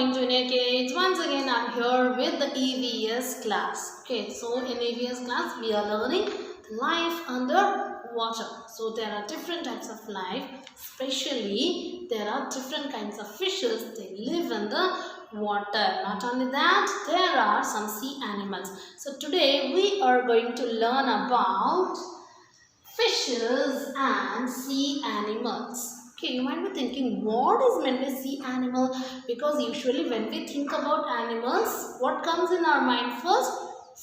morning, junior kids. Once again, I'm here with the EVS class. Okay, so in EVS class, we are learning life under water. So there are different types of life. Especially, there are different kinds of fishes. They live in the water. Not only that, there are some sea animals. So today, we are going to learn about fishes and sea animals. Okay, you might be thinking, what is meant by sea animal? Because usually when we think about animals, what comes in our mind first?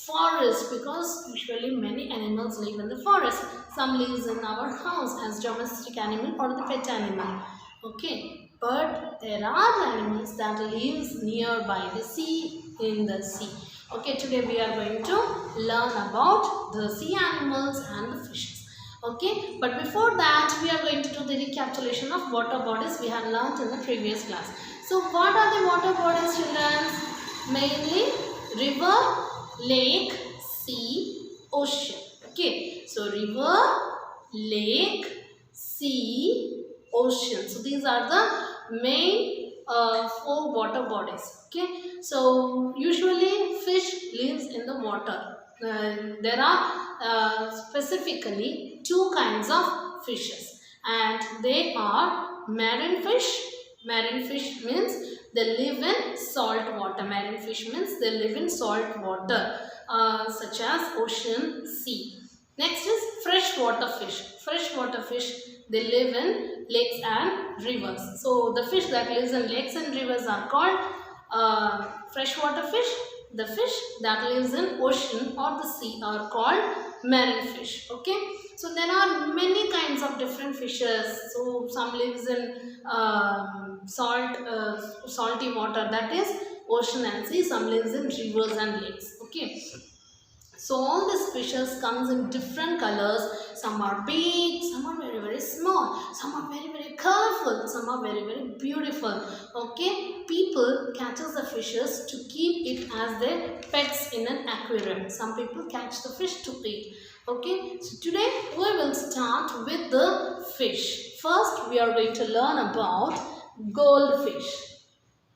Forest, because usually many animals live in the forest. Some lives in our house as domestic animal or the pet animal. Okay, but there are animals that lives nearby the sea, in the sea. Okay, today we are going to learn about the sea animals and the fishes. Okay, but before that we are going to do the recapitulation of water bodies we had learnt in the previous class. So what are the water bodies, children? Mainly river, lake, sea, ocean. Okay, so river, lake, sea, ocean. So these are the main four water bodies. Okay, so usually fish lives in the water. There are specifically two kinds of fishes, and they are marine fish. Marine fish means they live in salt water. Marine fish means they live in salt water, such as ocean, sea. Next is freshwater fish. Freshwater fish, they live in lakes and rivers. So the fish that lives in lakes and rivers are called freshwater fish. The fish that lives in ocean or the sea are called marine fish. Okay, so there are many kinds of different fishes. So some lives in salty water, that is ocean and sea. Some lives in rivers and lakes. Okay, so all these fishes comes in different colors. Some are big, some are very very small, some are very very colorful, some are very very beautiful. Okay, people catches the fishes to keep it as their pets in an aquarium. Some people catch the fish to eat. Okay, so today we will start with the fish. First we are going to learn about goldfish.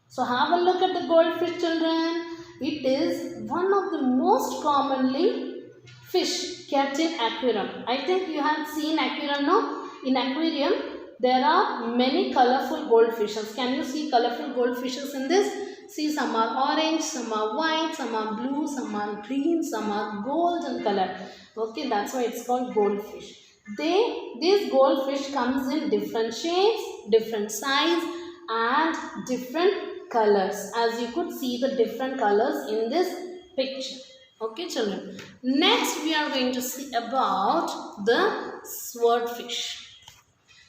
So have a look at the goldfish, children. It is one of the most commonly fish kept in aquarium. I think you have seen aquarium, no? In aquarium, there are many colorful goldfishes. Can you see colorful goldfishes in this? See, some are orange, some are white, some are blue, some are green, some are golden color. Okay, that's why it's called goldfish. These goldfish comes in different shapes, different size, and different colors, as you could see the different colors in this picture. Okay, children, next we are going to see about the swordfish.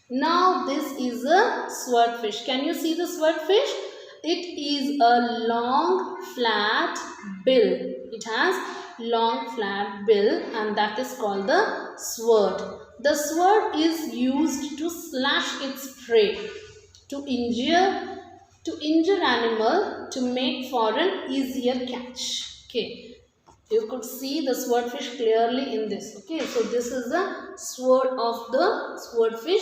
Now this is a swordfish. Can you see the swordfish? It is a long flat bill. It has long flat bill, and that is called the sword. The sword is used to slash its prey, to injure animal, to make for an easier catch. Okay, you could see the swordfish clearly in this. Okay, so this is the sword of the swordfish,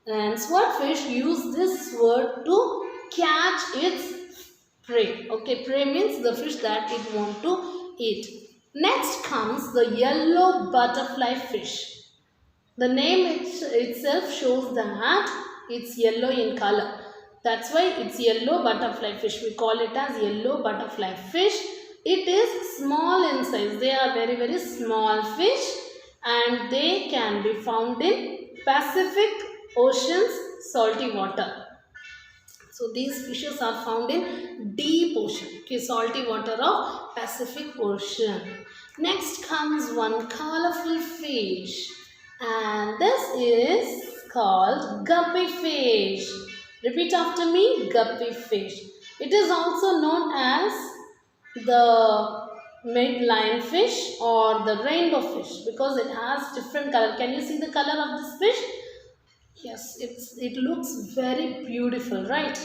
and swordfish use this sword to catch its prey. Okay, prey means the fish that it want to eat. Next comes the yellow butterfly fish. The name itself shows that it's yellow in color. That's why it's yellow butterfly fish. We call it as yellow butterfly fish. It is small in size. They are very very small fish, and they can be found in Pacific Ocean's salty water. So these fishes are found in deep ocean. Okay, salty water of Pacific Ocean. Next comes one colorful fish, and this is called guppy fish. Repeat after me, guppy fish. It is also known as the mid-line fish or the rainbow fish because it has different color. Can you see the color of this fish? Yes, it looks very beautiful, right?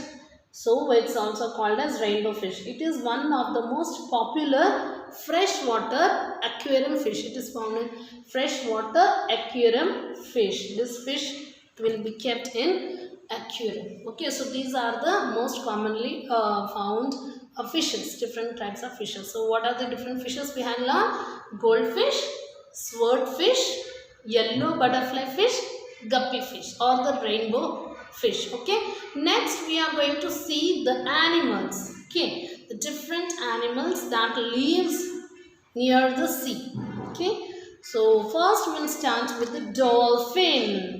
So it's also called as rainbow fish. It is one of the most popular freshwater aquarium fish. It is found in freshwater aquarium fish. This fish will be kept in aquarium. Okay, so these are the most commonly found fishes, different types of fishes. So what are the different fishes we have learned? Goldfish, swordfish, yellow butterfly fish, guppy fish or the rainbow fish. Okay, next we are going to see the animals. Okay, the different animals that lives near the sea. Okay, so first we'll start with the dolphin.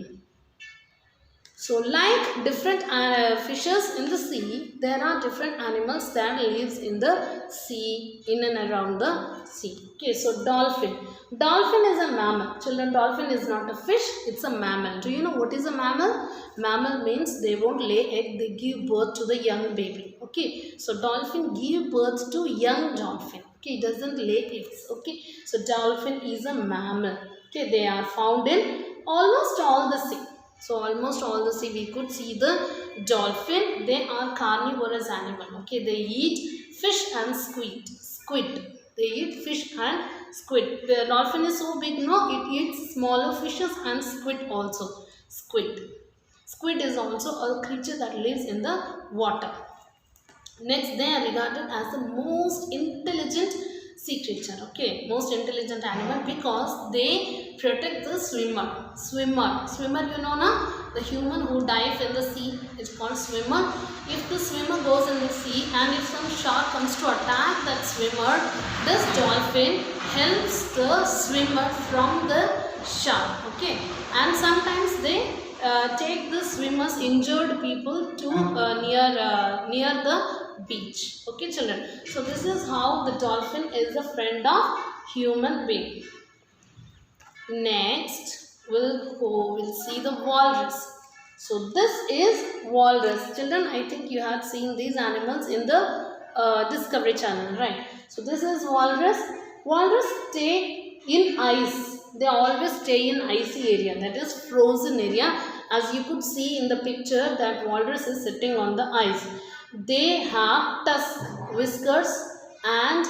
So like different fishes in the sea, there are different animals that lives in the sea, in and around the sea. Okay, so dolphin. Dolphin is a mammal. Children, dolphin is not a fish, it's a mammal. Do you know what is a mammal? Mammal means they won't lay egg, they give birth to the young baby. Okay, so dolphin give birth to young dolphin. Okay, it doesn't lay eggs. Okay, so dolphin is a mammal. Okay, they are found in almost all the sea. So almost all the sea we could see the dolphin. They are carnivorous animal. Okay, they eat fish and squid. They eat fish and squid. The dolphin is so big, no, it eats smaller fishes and squid also. Squid is also a creature that lives in the water. Next, they are regarded as the most intelligent sea creature. Okay, most intelligent animal because they protect the swimmer. Swimmer, you know na? The human who dive in the sea is called swimmer. If the swimmer goes in the sea and if some shark comes to attack that swimmer, this dolphin helps the swimmer from the shark. Okay, and sometimes they take the swimmers, injured people to near the beach. Okay, children. So this is how the dolphin is a friend of human being. Next, we'll see the walrus. So this is walrus. Children, I think you have seen these animals in the Discovery Channel, right? So this is walrus. Walrus stay in ice. They always stay in icy area, that is frozen area. As you could see in the picture that walrus is sitting on the ice. They have tusk, whiskers, and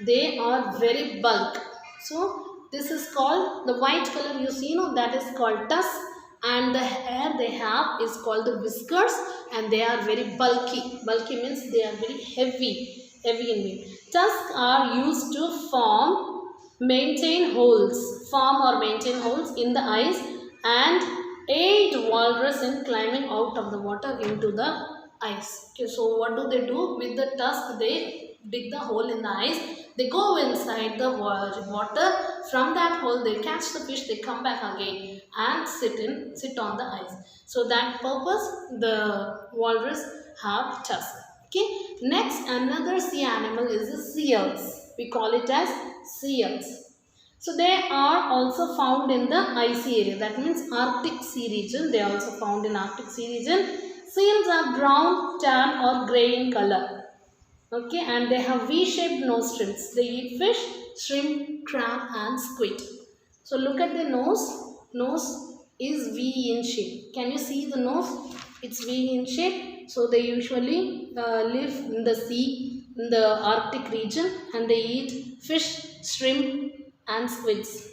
they are very bulk. So this is called, the white color you see, no, that is called tusk, and the hair they have is called the whiskers, and they are very bulky. Bulky means they are very heavy in weight. Tusks are used to maintain holes in the ice and aid walrus in climbing out of the water into the ice. Okay, so what do they do with the tusk? They dig the hole in the ice. They go inside the water. From that hole, they catch the fish. They come back again and sit on the ice. So that purpose, the walrus have tusk. Okay. Next, another sea animal is the seals. We call it as seals. So they are also found in the icy area. That means Arctic sea region. They are also found in Arctic sea region. Seals are brown, tan or grey in color. Okay, and they have V-shaped nostrils. They eat fish, shrimp, crab and squid. So look at the nose. Nose is V in shape. Can you see the nose? It's V in shape. So they usually live in the sea, in the Arctic region, and they eat fish, shrimp and squids.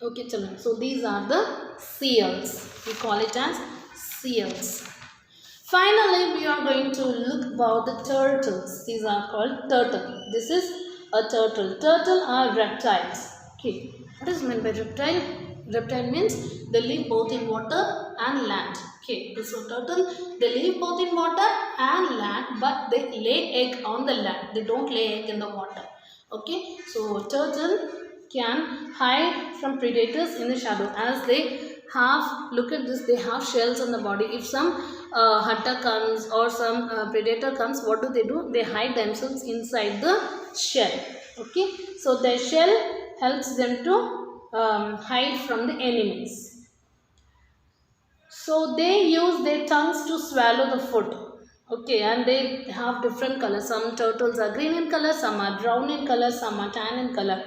Okay, children. So these are the seals. We call it as seals. Finally, we are going to look about the turtles. These are called turtle. This is a turtle. Turtle are reptiles. Okay. What is meant by reptile? Reptile means they live both in water and land. Okay. So turtle, they live both in water and land, but they lay egg on the land. They don't lay egg in the water. Okay. So turtle can hide from predators in the shadow as they have, look at this, they have shells on the body. If some hunter comes or some predator comes, what do? They hide themselves inside the shell. Okay, so their shell helps them to hide from the enemies. So they use their tongues to swallow the food. Okay, and they have different colors. Some turtles are green in color, some are brown in color, some are tan in color.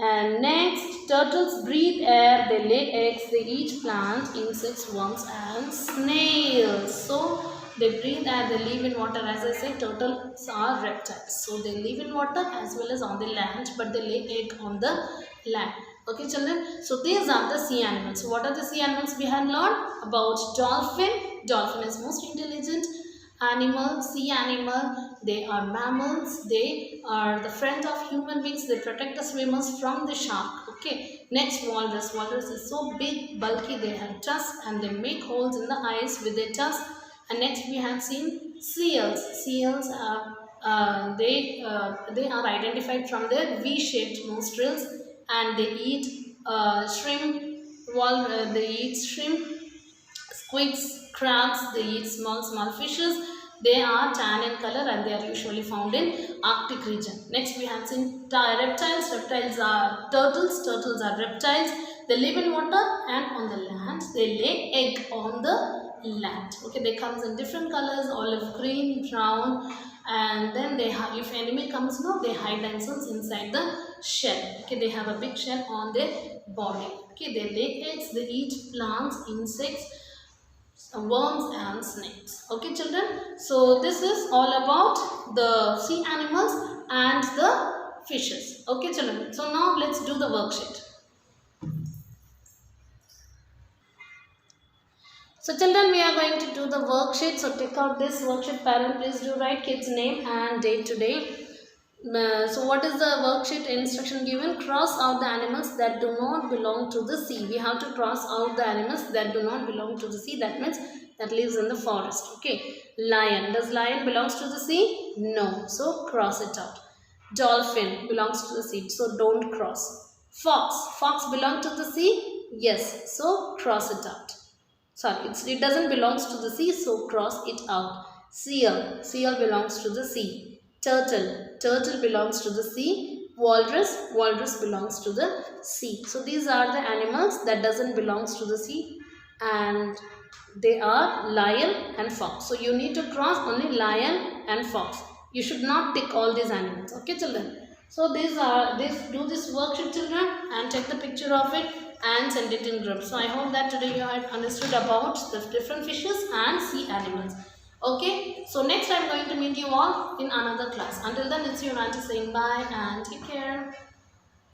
And next, turtles breathe air, they lay eggs, they eat plants, insects, worms and snails. So they breathe air, they live in water. As I said, turtles are reptiles. So they live in water as well as on the land, but they lay egg on the land. Okay children, so these are the sea animals. So what are the sea animals we have learned? About dolphin. Dolphin is most intelligent animal, sea animal. They are mammals. They are the friend of human beings. They protect the swimmers from the shark. Okay. Next, walrus. Walrus is so big, bulky. They have tusks and they make holes in the ice with their tusks. And next we have seen seals. Seals are they are identified from their V-shaped nostrils, and they eat shrimp. They eat shrimp, squids, crabs. They eat small fishes. They are tan in color and they are usually found in Arctic region. Next we have seen reptiles. Reptiles are turtles. Turtles are reptiles. They live in water and on the land. They lay egg on the land. Okay, they comes in different colors: olive green, brown, and then they have, if enemy comes now, they hide themselves inside the shell. Okay, they have a big shell on their body. Okay, they lay eggs. They eat plants, insects, worms and snakes. Okay children, so this is all about the sea animals and the fishes. Okay children, so now let's do the worksheet. So children, we are going to do the worksheet. So take out this worksheet. Parent, please do write kid's name and date today. So what is the worksheet instruction given? Cross out the animals that do not belong to the sea. We have to cross out the animals that do not belong to the sea. That means that lives in the forest. Okay. Lion. Does lion belongs to the sea? No. So cross it out. Dolphin belongs to the sea. So don't cross. Fox. Fox belong to the sea? Yes. So cross it out. Sorry, it doesn't belongs to the sea, so cross it out. Seal. Seal belongs to the sea. Turtle. Turtle belongs to the sea. Walrus. Walrus belongs to the sea. So these are the animals that doesn't belongs to the sea, and they are lion and fox. So you need to cross only lion and fox. You should not tick all these animals. Okay children. So do this worksheet children and take the picture of it and send it in groups. So I hope that today you have understood about the different fishes and sea animals. Okay, so next I am going to meet you all in another class. Until then, it's your auntie saying bye and take care.